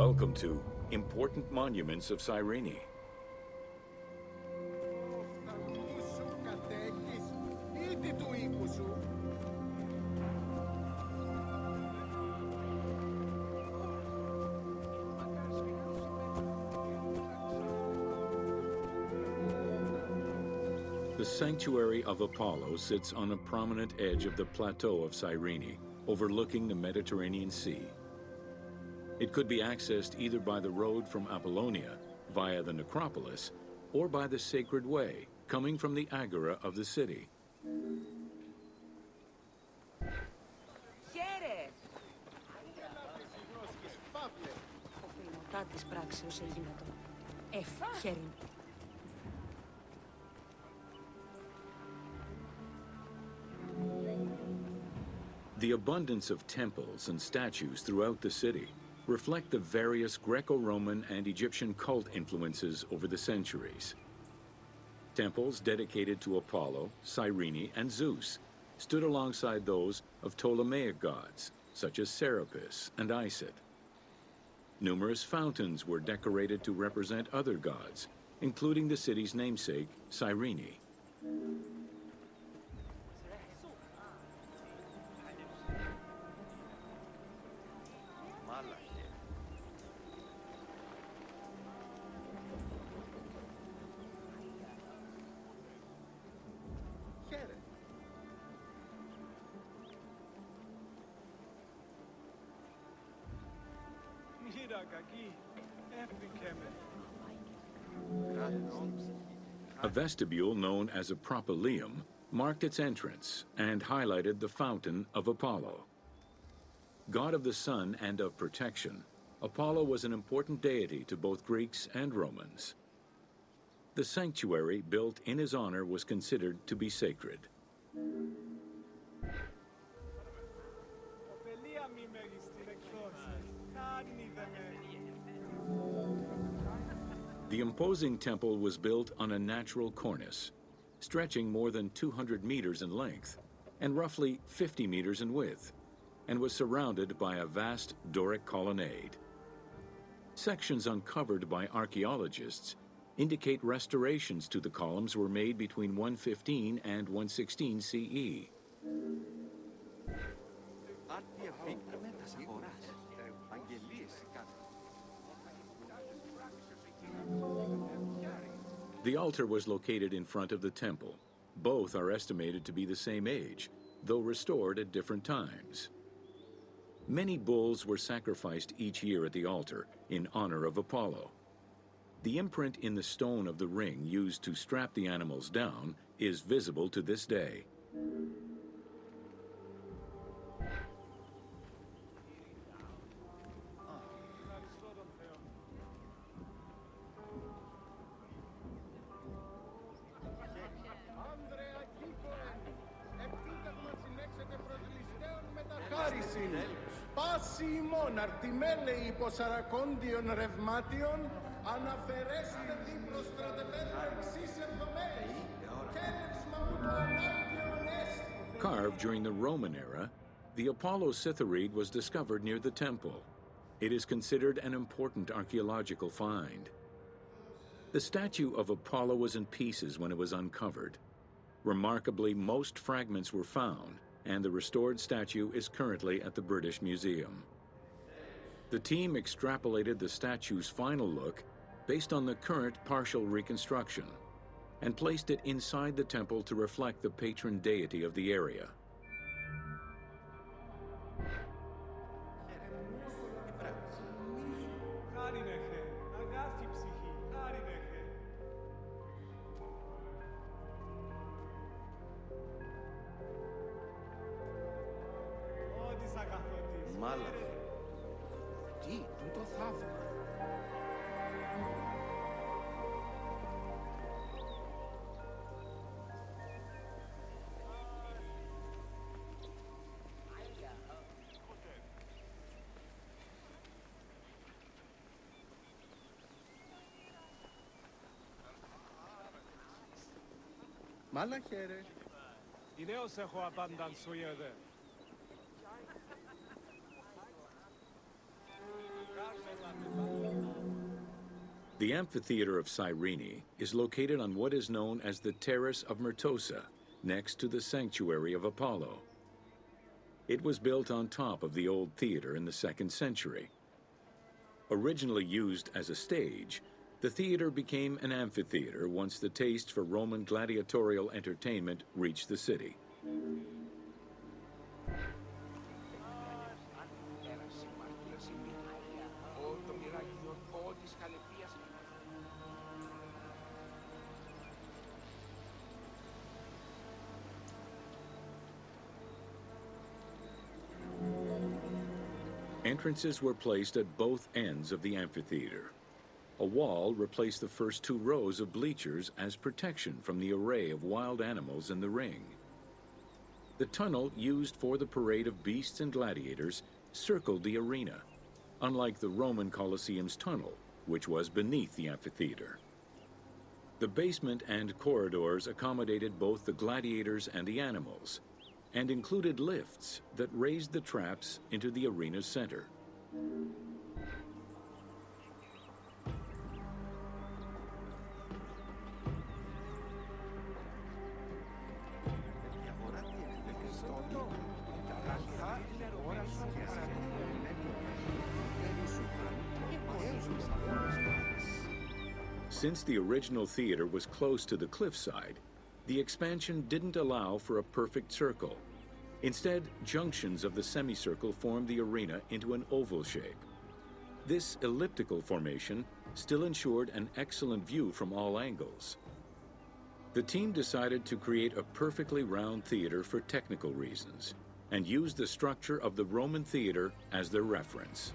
Welcome to Important Monuments of Cyrene. The sanctuary of Apollo sits on a prominent edge of the plateau of Cyrene, overlooking the Mediterranean Sea. It could be accessed either by the road from Apollonia, via the necropolis, or by the Sacred Way, coming from the agora of the city. The abundance of temples and statues throughout the city reflect the various Greco-Roman and Egyptian cult influences over the centuries. Temples dedicated to Apollo, Cyrene, and Zeus stood alongside those of Ptolemaic gods, such as Serapis and Isis. Numerous fountains were decorated to represent other gods, including the city's namesake, Cyrene. A vestibule known as a propylaeum marked its entrance and highlighted the fountain of Apollo. God of the sun and of protection, Apollo was an important deity to both Greeks and Romans. The sanctuary built in his honor was considered to be sacred. The imposing temple was built on a natural cornice, stretching more than 200 meters in length and roughly 50 meters in width, and was surrounded by a vast Doric colonnade. Sections uncovered by archaeologists indicate restorations to the columns were made between 115 and 116 CE. The altar was located in front of the temple. Both are estimated to be the same age, though restored at different times. Many bulls were sacrificed each year at the altar in honor of Apollo. The imprint in the stone of the ring used to strap the animals down is visible to this day. Carved during the Roman era, the Apollo Cytharide was discovered near the temple. It is considered an important archaeological find. The statue of Apollo was in pieces when it was uncovered. Remarkably, most fragments were found, and the restored statue is currently at the British Museum. The team extrapolated the statue's final look based on the current partial reconstruction and placed it inside the temple to reflect the patron deity of the area. Mala chere. Ideo se ho abandan suyede. The Amphitheater of Cyrene is located on what is known as the Terrace of Myrtosa, next to the Sanctuary of Apollo. It was built on top of the old theater in the 2nd century. Originally used as a stage, the theater became an amphitheater once the taste for Roman gladiatorial entertainment reached the city. Entrances were placed at both ends of the amphitheater. A wall replaced the first 2 rows of bleachers as protection from the array of wild animals in the ring. The tunnel used for the parade of beasts and gladiators circled the arena, unlike the Roman Colosseum's tunnel, which was beneath the amphitheater. The basement and corridors accommodated both the gladiators and the animals, and included lifts that raised the traps into the arena's center. Since the original theater was close to the cliffside, the expansion didn't allow for a perfect circle. Instead, junctions of the semicircle formed the arena into an oval shape. This elliptical formation still ensured an excellent view from all angles. The team decided to create a perfectly round theater for technical reasons, and used the structure of the Roman theater as their reference.